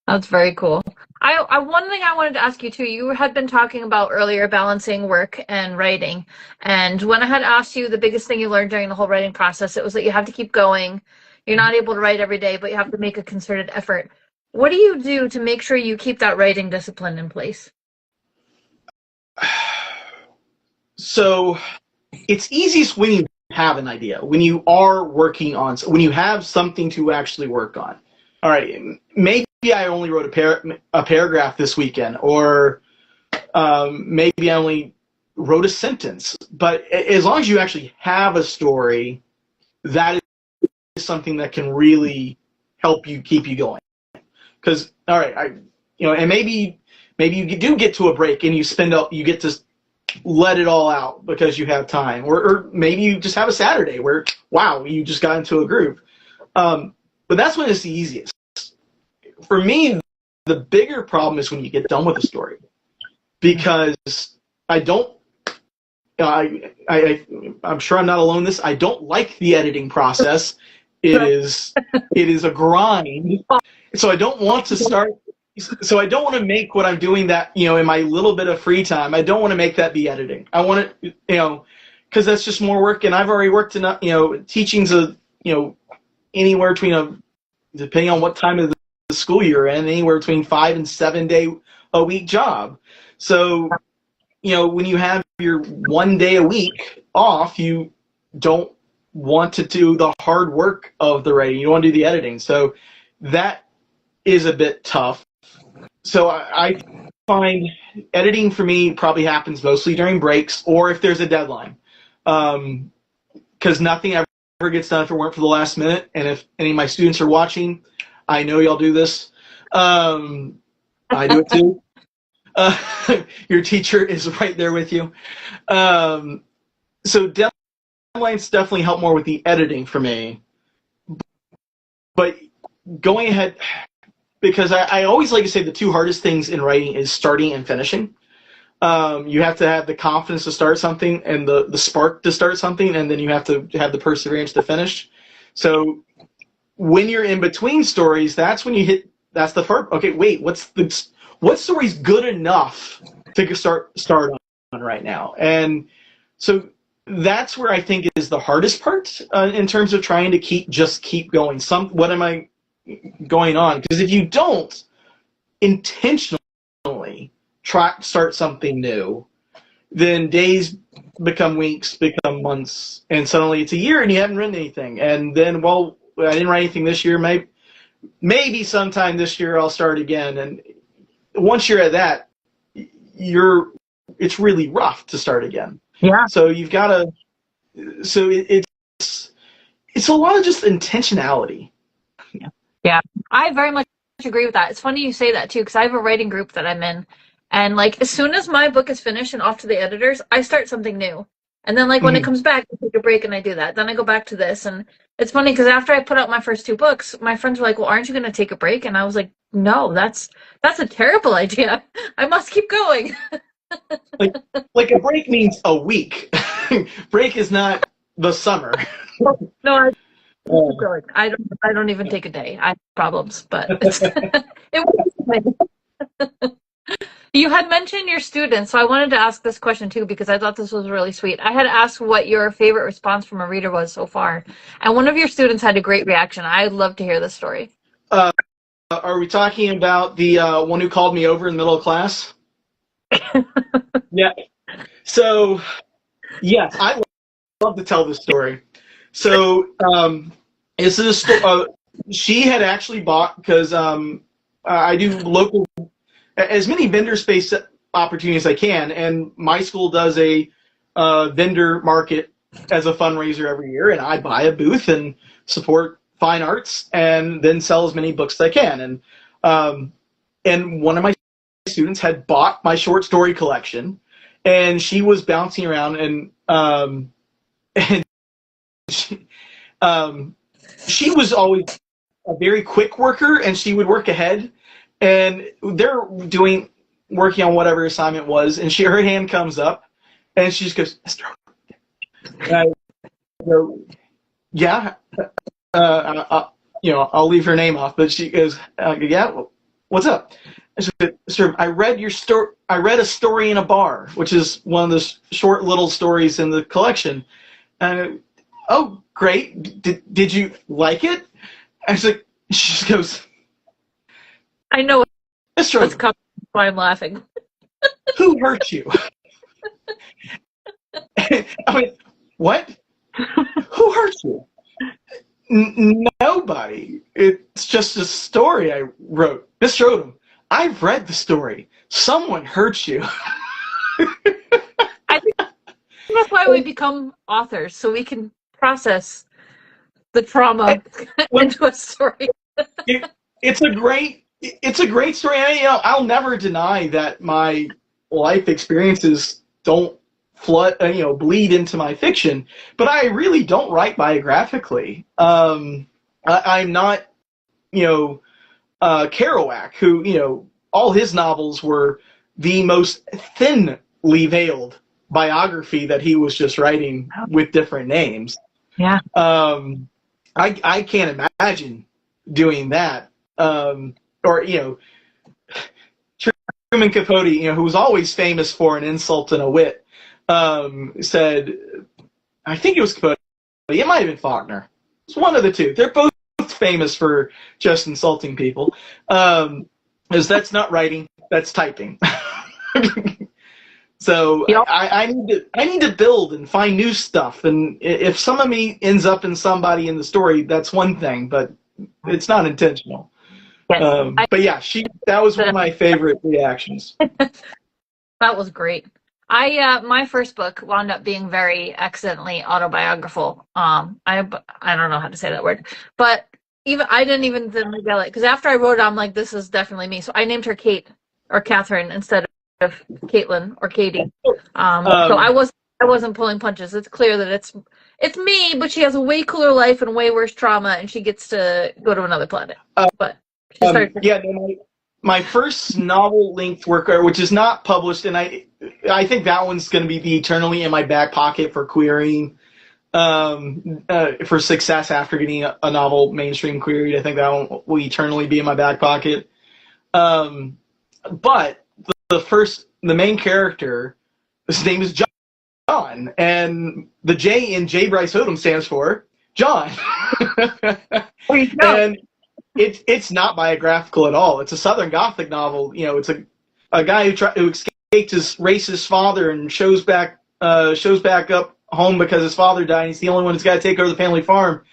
That's very cool. One thing I wanted to ask you too, you had been talking about earlier balancing work and writing. And when I had asked you the biggest thing you learned during the whole writing process, it was that you have to keep going. You're not able to write every day, but you have to make a concerted effort. What do you do to make sure you keep that writing discipline in place? So it's easiest when you have an idea, when you are working on, when you have something to actually work on. All right, maybe I only wrote a paragraph this weekend, or maybe I only wrote a sentence. But as long as you actually have a story, that is something that can really help you keep you going. Because, all right, and maybe maybe you do get to a break and you get to let it all out because you have time, or maybe you just have a Saturday where, wow, you just got into a groove. But that's when it's the easiest. For me, the bigger problem is when you get done with a story, because I don't. I'm sure I'm not alone in this. I don't like the editing process. It is a grind. So I don't want to start. So I don't want to make what I'm doing that, in my little bit of free time, I don't want to make that be editing. I want it, because that's just more work, and I've already worked enough. Teaching's anywhere between depending on what time of the school you're in, anywhere between 5 and 7 day a week job. So, when you have your 1 day a week off, you don't want to do the hard work of the writing. You want to do the editing. So that is a bit tough. So I find editing for me probably happens mostly during breaks or if there's a deadline. Because nothing ever gets done if it weren't for the last minute. And if any of my students are watching, I know y'all do this. I do it too. Your teacher is right there with you. So deadlines definitely help more with the editing for me. But going ahead, because I always like to say the two hardest things in writing is starting and finishing. You have to have the confidence to start something and the spark to start something, and then you have to have the perseverance to finish. So when you're in between stories, that's when that's the first. Okay, wait, what story's good enough to start on right now? And so that's where I think is the hardest part in terms of trying to keep going. What am I going on? Because if you don't intentionally start something new, then days become weeks, become months, and suddenly it's a year and you haven't written anything. And then, well, I didn't write anything this year. Maybe sometime this year I'll start again. And once you're at that, it's really rough to start again. Yeah. So you've got to. So it's a lot of just intentionality. Yeah, I very much agree with that. It's funny you say that too, because I have a writing group that I'm in, and like as soon as my book is finished and off to the editors, I start something new. And then like when it comes back, I take a break and I do that. Then I go back to this, and it's funny because after I put out my first 2 books, my friends were like, "Well, aren't you going to take a break?" And I was like, "No, that's a terrible idea. I must keep going." like a break means a week. Break is not the summer. No, I don't even take a day. I have problems, but it was. You had mentioned your students, so I wanted to ask this question too because I thought this was really sweet. I had asked what your favorite response from a reader was so far, and one of your students had a great reaction. I'd love to hear this story. Are we talking about the one who called me over in the middle of class? Yeah. So, yes, I love to tell this story. So, this is a story. She had actually bought, because I do local, as many vendor space opportunities as I can, and my school does a vendor market as a fundraiser every year, and I buy a booth and support fine arts, and then sell as many books as I can. And one of my students had bought my short story collection, and she was bouncing around, and she was always a very quick worker, and she would work ahead, and they're working on whatever assignment was, and her hand comes up, and she just goes, "Mr. And I go, yeah, I'll leave her name off, but she goes, yeah, what's up? I said, "Sir, I read your story. I read a story in a bar, which is one of the short little stories in the collection." And oh, great. Did you like it? I was like, she just goes, I know what's why I'm laughing. Who hurt you? I mean, what? Who hurt you? Nobody. It's just a story I wrote. Mr. Odom, I've read the story. Someone hurt you. I think that's why we become authors, so we can process the trauma into a story. It's a great it's a great story. I'll never deny that my life experiences don't bleed into my fiction, but I really don't write biographically. I'm not, Kerouac, who, all his novels were the most thinly veiled biography that he was just writing with different names. Yeah. I can't imagine doing that. Or Truman Capote, who was always famous for an insult and a wit, said, I think it was Capote, it might have been Faulkner. It's one of the two. They're both famous for just insulting people. Because that's not writing, that's typing. So Yep. I need to build and find new stuff. And if some of me ends up in somebody in the story, that's one thing, but it's not intentional. Yes. But yeah, that was one of my favorite reactions. That was great. My first book wound up being very accidentally autobiographical. I don't know how to say that word, but I didn't even get it, because after I wrote it, I'm like, this is definitely me. So I named her Kate or Catherine instead of Caitlin or Katie. So I wasn't pulling punches. It's clear that it's me, but she has a way cooler life and way worse trauma, and she gets to go to another planet. But she started. My first novel-length work, which is not published, and I think that one's going to be eternally in my back pocket for querying, for success after getting a novel mainstream queried. I think that one will eternally be in my back pocket. But the main character, his name is John, and the J in J. Brice Odom stands for John. And it's not biographical at all. It's a Southern Gothic novel. It's a guy who escaped his racist father and shows back up home because his father died. And he's the only one who's got to take over the family farm,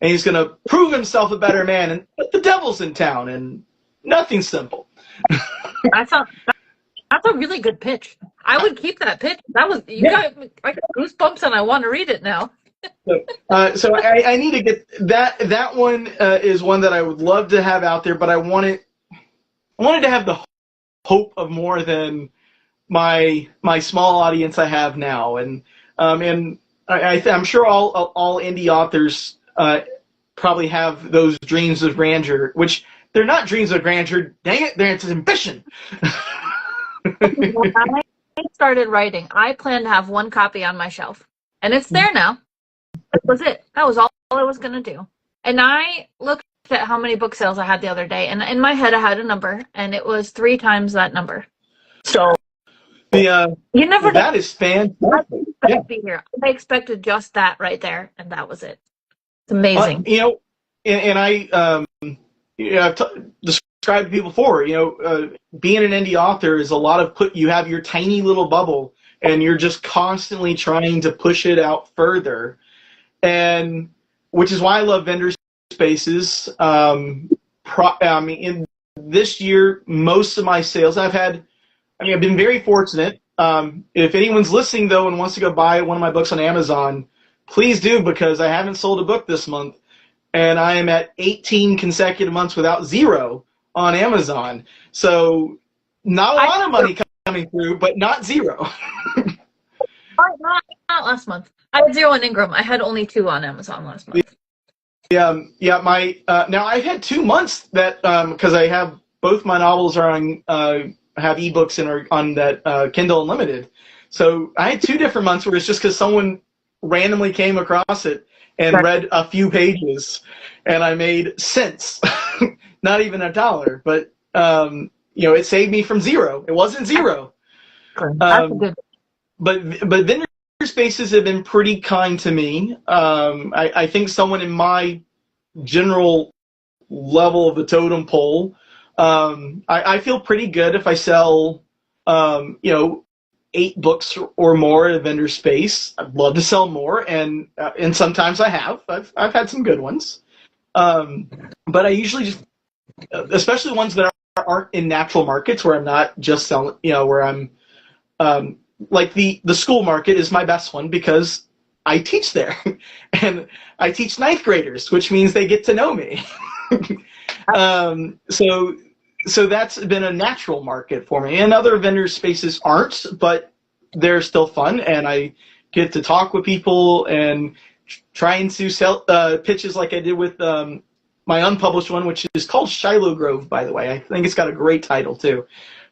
and he's going to prove himself a better man. And the devil's in town, and nothing's simple. That's a really good pitch. I would keep that pitch. I got goosebumps, and I want to read it now. So I need to get that one. Is one that I would love to have out there, but I wanted to have the hope of more than my small audience I have now, and I'm sure all indie authors probably have those dreams of grandeur, which they're not dreams of grandeur. Dang it, it's ambition. When I started writing, I planned to have one copy on my shelf, and it's there now. That was it. That was all I was going to do. And I looked at how many book sales I had the other day, and in my head I had a number, and it was 3 times that number. So you never know. That is fantastic. To be here. I expected just that right there, and that was it. It's amazing. And I've described to people before, being an indie author is a lot of you have your tiny little bubble, and you're just constantly trying to push it out further. And which is why I love vendor spaces. In this year, most of my sales I've been very fortunate. If anyone's listening though and wants to go buy one of my books on Amazon, please do, because I haven't sold a book this month, and I am at 18 consecutive months without zero on Amazon. So not a lot of money coming through, but not zero. Not last month. I had 0 on Ingram. I had only 2 on Amazon last month. Yeah. Now I've had 2 months that because I have both my novels are on have ebooks and are on that Kindle Unlimited. So I had 2 different months where it's just because someone randomly came across it and read a few pages, and I made cents, not even $1, but it saved me from zero. It wasn't zero. But vendor spaces have been pretty kind to me. I think someone in my general level of the totem pole, I feel pretty good if I sell, 8 books or more at a vendor space. I'd love to sell more, and sometimes I have. I've had some good ones. But I usually just, especially ones that aren't in natural markets where I'm not just selling, where I'm, like the school market is my best one because I teach there, and I teach 9th graders, which means they get to know me. So so that's been a natural market for me. And other vendor spaces aren't, but they're still fun, and I get to talk with people and trying to sell pitches like I did with my unpublished one, which is called Shiloh Grove, by the way. I think it's got a great title too.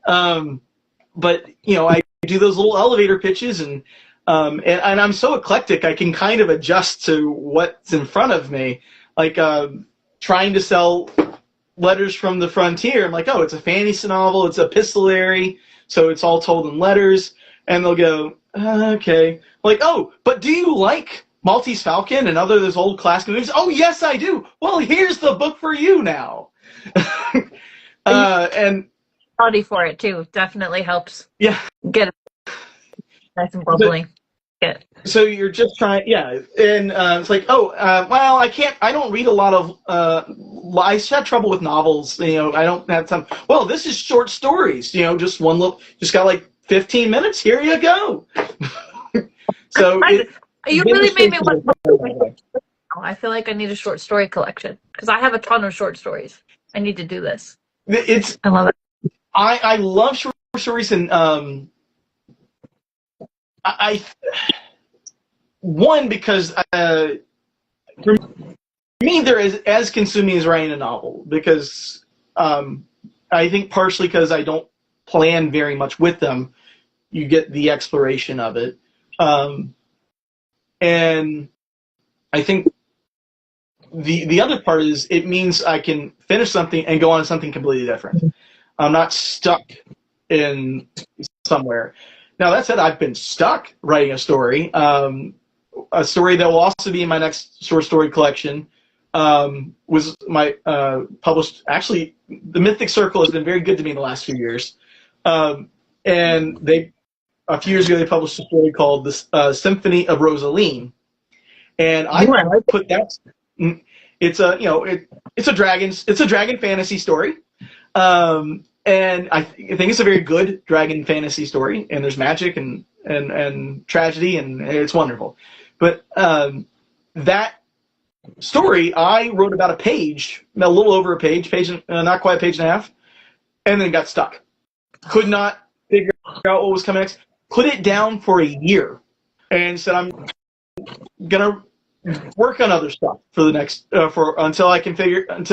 But I do those little elevator pitches, and I'm so eclectic. I can kind of adjust to what's in front of me. Like trying to sell Letters from the Frontier. I'm like, oh, it's a fantasy novel. It's epistolary, so it's all told in letters. And they'll go, okay. Like, oh, but do you like Maltese Falcon and other those old classic movies? Oh, yes, I do. Well, here's the book for you now. And quality for it too definitely helps. Yeah. Get it nice and bubbly. So you're just trying, yeah, and it's like, oh, well, I don't read a lot of, I have trouble with novels, I don't have time. Well, this is short stories, just just got like 15 minutes, here you go. So you really made me want. I feel like I need a short story collection, because I have a ton of short stories. I need to do this. I love it. I love short stories, and one, because for me they're as consuming as writing a novel, because I think partially because I don't plan very much with them, you get the exploration of it, and I think the other part is it means I can finish something and go on to something completely different. I'm not stuck in somewhere. Now, that said, I've been stuck writing a story that will also be in my next short story collection, was my published. Actually, the Mythic Circle has been very good to me in the last few years. And a few years ago, they published a story called The Symphony of Rosaline. And I put that, it's a dragon fantasy story. And I think it's a very good dragon fantasy story, and there's magic and tragedy, and it's wonderful. But that story, I wrote about a little over a page, not quite a page and a half, and then got stuck. Could not figure out what was coming next. Put it down for a year, and said I'm gonna work on other stuff for the next until I can and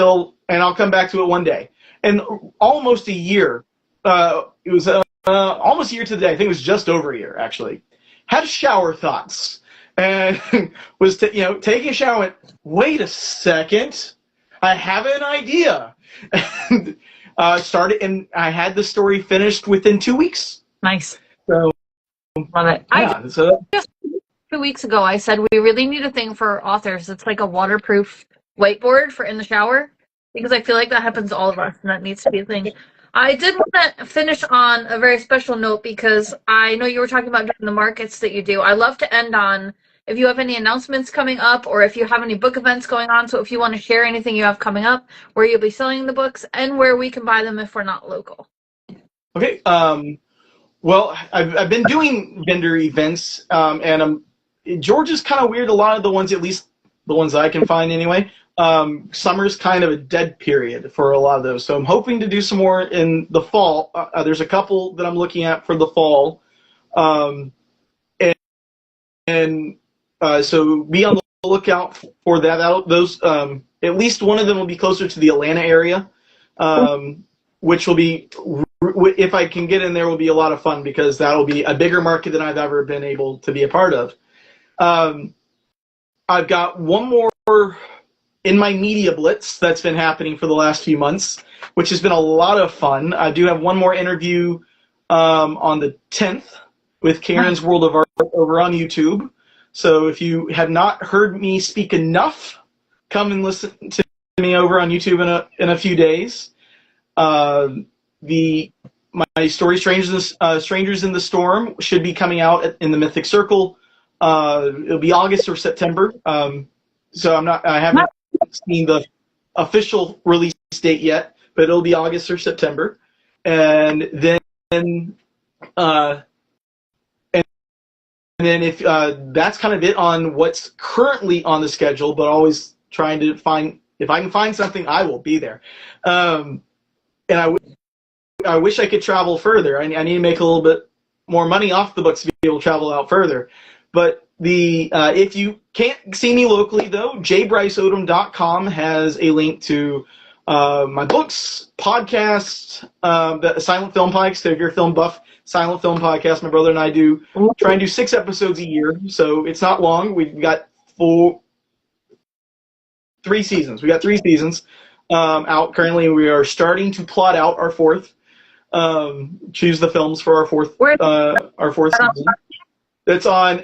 I'll come back to it one day. And almost a year, it was almost a year to the day. I think it was just over a year, actually. Had shower thoughts, and was taking a shower. Went, wait a second, I have an idea. And started, and I had the story finished within 2 weeks. Nice. So love it. Yeah, just 2 weeks ago, I said we really need a thing for authors. It's like a waterproof whiteboard for in the shower, because I feel like that happens to all of us, and that needs to be a thing. I did want to finish on a very special note, because I know you were talking about doing the markets that you do. I love to end on if you have any announcements coming up, or if you have any book events going on. So if you want to share anything you have coming up, where you'll be selling the books, and where we can buy them if we're not local. Okay. Well, I've been doing vendor events, and Georgia's kind of weird. A lot of the ones, at least the ones I can find anyway, summer's kind of a dead period for a lot of those. So I'm hoping to do some more in the fall. There's a couple that I'm looking at for the fall. So be on the lookout for that. Those at least one of them will be closer to the Atlanta area, which will be, if I can get in there, will be a lot of fun, because that'll be a bigger market than I've ever been able to be a part of. I've got one more in my media blitz that's been happening for the last few months, which has been a lot of fun. I do have one more interview on the 10th with Karen's World of Art over on YouTube. So if you have not heard me speak enough, come and listen to me over on YouTube in a few days. My story Strangers in the Storm should be coming out in the Mythic Circle. It'll be August or September. So I haven't seen the official release date yet, but it'll be August or September. And then if that's kind of it on what's currently on the schedule, but always trying to find, if I can find something, I will be there. and I wish I could travel further. I need to make a little bit more money off the books to be able to travel out further. But if you can't see me locally, though, jbriceodom.com has a link to my books, podcasts, the Silent Film Podcast. So if you're a film buff, Silent Film Podcast, my brother and I try and do 6 episodes a year. So it's not long. We've got 3 seasons. We got 3 seasons out currently. We are starting to plot out our 4th. Choose the films for our 4th season. That's on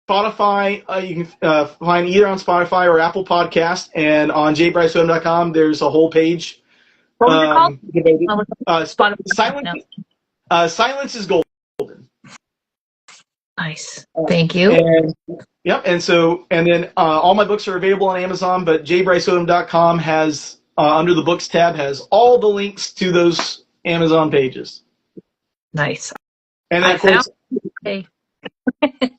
Spotify. You can find either on Spotify or Apple Podcast, and on jbriceodom.com there's a whole page. What was it called? Silence is Golden. Nice. Thank you. And then all my books are available on Amazon, but jbriceodom.com has under the books tab has all the links to those Amazon pages. Nice. And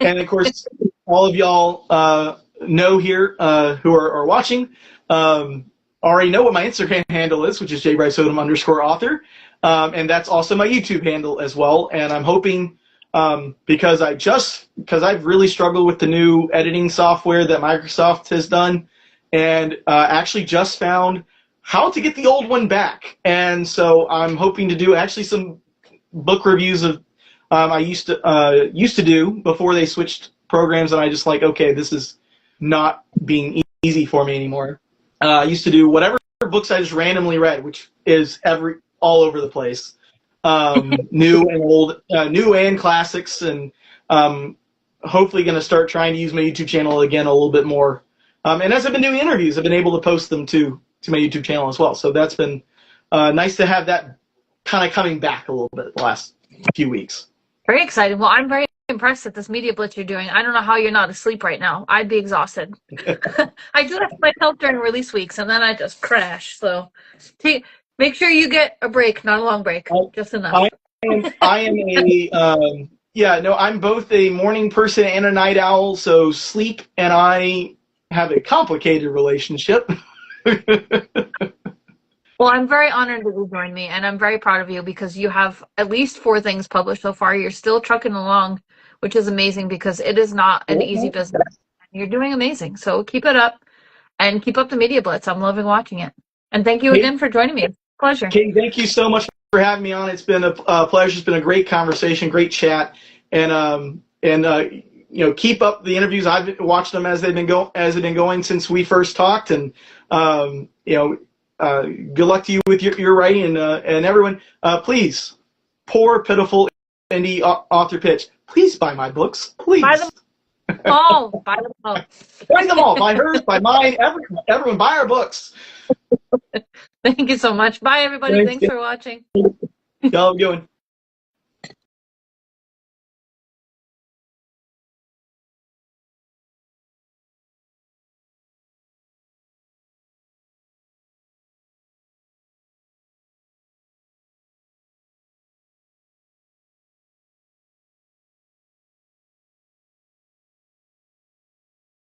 then, of course, all of y'all know here who are watching already know what my Instagram handle is, which is jbriceodom_author. And that's also my YouTube handle as well. And I'm hoping, because I've really struggled with the new editing software that Microsoft has done, and actually just found how to get the old one back. And so I'm hoping to do actually some book reviews of I used to do before they switched programs, and I just okay, this is not being easy for me anymore. I used to do whatever books I just randomly read, which is all over the place, new and old, new and classics, and hopefully going to start trying to use my YouTube channel again a little bit more. And as I've been doing interviews, I've been able to post them to my YouTube channel as well. So that's been nice to have that kind of coming back a little bit the last few weeks. Very exciting. Well, I'm very impressed at this media blitz you're doing. I don't know how you're not asleep right now. I'd be exhausted. I do that to myself during release weeks, and then I just crash. So make sure you get a break, not a long break, just enough. I'm both a morning person and a night owl, so sleep and I have a complicated relationship. Well, I'm very honored that you joined me, and I'm very proud of you because you have at least 4 things published so far. You're still trucking along, which is amazing because it is not an easy business. You're doing amazing. So keep it up and keep up the media blitz. I'm loving watching it. And thank you again for joining me. It's a pleasure. Katie, thank you so much for having me on. It's been a pleasure. It's been a great conversation, great chat, and keep up the interviews. I've watched them as they've been going since we first talked, and good luck to you with your writing, and everyone. Please, poor, pitiful indie author pitch. Please buy my books. Please. Buy them all. Buy them all. Buy them all. Buy hers, buy mine, everyone. Buy our books. Thank you so much. Bye, everybody. Thanks for watching. Y'all have a good one.